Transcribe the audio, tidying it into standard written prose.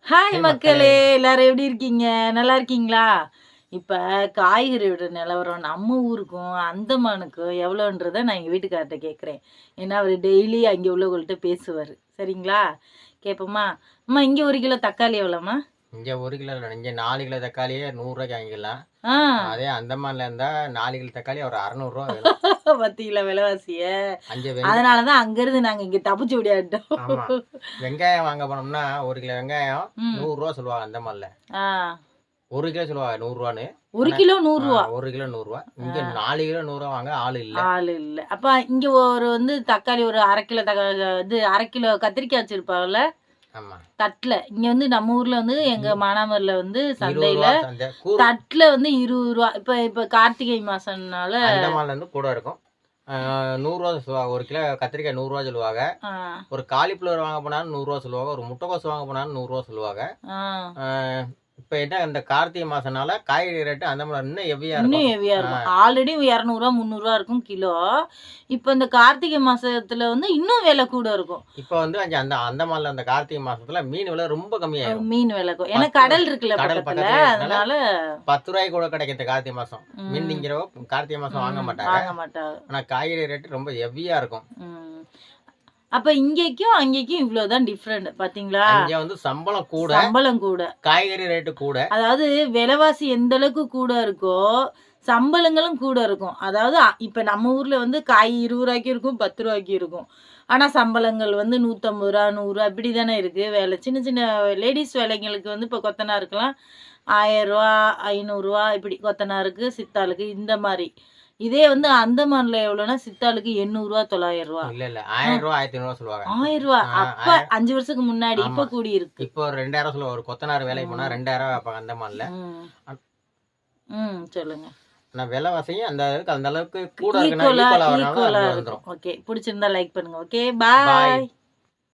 Hi hi மக்களே! மக்களே! எல்லாரும் எப்படி இருக்கீங்க? நல்லா இருக்கீங்களா? இப்ப காய்கறியோட நிலவரம் நம்ம ஊருக்கும், அந்தமானுக்கும் எவ்வளோன்றத நான் எங்க வீட்டுக்காரர்ட்ட கேட்குறேன். ஏன்னா, அவரு டெய்லி அங்கே உள்ளவங்கள்ட்ட பேசுவாரு. சரிங்களா? கேட்போமா? அம்மா இங்க 1 கிலோ தக்காளி எவ்வளோம்மா? இங்க 1 கிலோ இல்ல. இங்க 4 கிலோ தக்காளியே ரூ. 100 வாங்கிக்கலாம். ஆ அதே அந்தமான்ல இருந்தா 4 கிலோ தக்காளி ஒரு ரூ. 600 விலை. பாத்தீங்களா விலைவாசிய? அங்க அதனால தான் அங்கருந்து நாங்க இங்க தப்பிச்சு ஓடியாந்துட்டோம். ஆமா. வெங்காயம் வாங்க போனோம்னா, 1 கிலோ வெங்காயம் ம். ரூ. 100 சொல்லுவாங்க அந்தமான்ல. ஆ 1 கிலோ சொல்லுவாங்க ரூ. 100ன்னு. 1 ஆனா கிலோ ரூ. 100. 1 கிலோ ரூ. 100. இங்க ஆ. 4 கிலோ ரூ. 100 வாங்க ஆள் இல்ல. ஆளு இல்ல. அப்ப இங்க ஒரு வந்து தக்காளி ஒரு 1/2 கிலோ இது 1/2 கிலோ கத்திரிக்காய் வச்சிருப்பாங்கல்ல, ஆமா. தட்ல. இங்க வந்து நம்ம ஊர்ல வந்து எங்க மானாமரில வந்து ரூ. சந்தையில 20 சந்தை. தட்ல வந்து ரூ. 20. இப்ப இப்ப கார்த்திகை மாசம்னால அந்தமான்ல இருந்து கூட இருக்கும். ரூ. 100 சொல்லுவாங்க. 1 கிலோ கத்திரிக்காய் ரூ. 100 சொல்லுவாங்க. ஆ, ஒரு காலிஃப்ளவர் வாங்க போனாலும் ரூ. 100 சொல்லுவாங்க. ஒரு முட்டைக்கோஸ் வாங்க போனாலும் ரூ. 100 சொல்லுவாங்க. ஆ. ஆ இப்ப என்ன இந்த கார்த்திகை மாசம்னால காய்கறி ரேட்டு அந்த மாரி இன்னும் ஹெவியா இன்னும் இருக்கும். ஹெவியா ஆ இருக்கும். ஆல்ரெடி ரூ. 200 ரூ. 300 இருக்கும் கிலோ. இப்ப இந்த கார்த்திகை மாசத்துல வந்து இன்னும் விலை கூட இருக்கும். இப்ப வந்து அங்க அந்த அந்தமான்ல அந்த கார்த்திகை மாசத்துல மீன் விலை ரொம்ப கம்மியாயிரும். மீன் விலை ஏன்னா 10 கடல் இருக்குல்ல கடல் பக்கத்துல. பக்கத்திலே இருக்கனால அதனால ரூ. 10 கூட கிடைக்கும் இந்த கார்த்திகை மாசம். மீன் ம், திங்கிறவங்க கார்த்திகை மாசம் வாங்க மாட்டாங்க. வாங்க மாட்டாங்க. ஆனா காய்கறி ரேட்டு ரொம்ப ஹெவியா இருக்கும். ம். அப்ப இங்கேக்கும், அங்கேக்கும் இவ்ளோதான் டிஃபரெண்ட் பாத்தீங்களா? அங்க வந்து சம்பளம் கூட, சம்பளம் கூட. காய்கறி ரேட்டு கூட. அதாவது விலைவாசி எந்த அளவுக்கு கூட இருக்கோ, சம்பளங்களும் கூட இருக்கும். அதாவது இப்ப நம்ம ஊர்ல வந்து காய் ரூ. 20 இருக்கும், ரூ. 10 இருக்கும். ஆனா சம்பளங்கள் வந்து ரூ. 150, ரூ. 100 இப்படி தானே இருக்கு. வேலை சின்ன சின்ன லேடீஸ் வேலைங்களுக்கு வந்து இப்ப கொத்தனாருக்கலாம் ரூ. 1000, ரூ. 500 இப்படி கொத்தனாருக்கு, சித்தாளுக்கு இந்த மாரி. இதே வந்து அந்தமான்ல எவ்வளோன்னா, சித்தாளுக்கு ரூ. 800, ரூ. 900. இல்ல, இல்ல. அ ரூ. 1000 1500 சொல்லுவாங்க. ரூ. 1000 ஆ அப்ப 5 வருஷத்துக்கு முன்னாடி. ஆமா. இப்ப கூடியிருக்கு. இப்போ ஒரு 2000 சொல்லுவாங்க. ஒரு கொத்தனார் வேலைக்கு போனா ம். 2000 கேட்பாங்க அந்தமான்ல. ம். அ ம். சொல்லுங்க. ஆனா விலைவாசியும் அந்த அளவுக்கு கூட இருக்குன்னா ஈக்குவலா ஈக்குவலா வரனால ஈக்குவலா அது இருக்கும். வந்துரும். ஓகே. புடிச்சிருந்தா லைக் பண்ணுங்க. ஓகே. பாய். பாய்.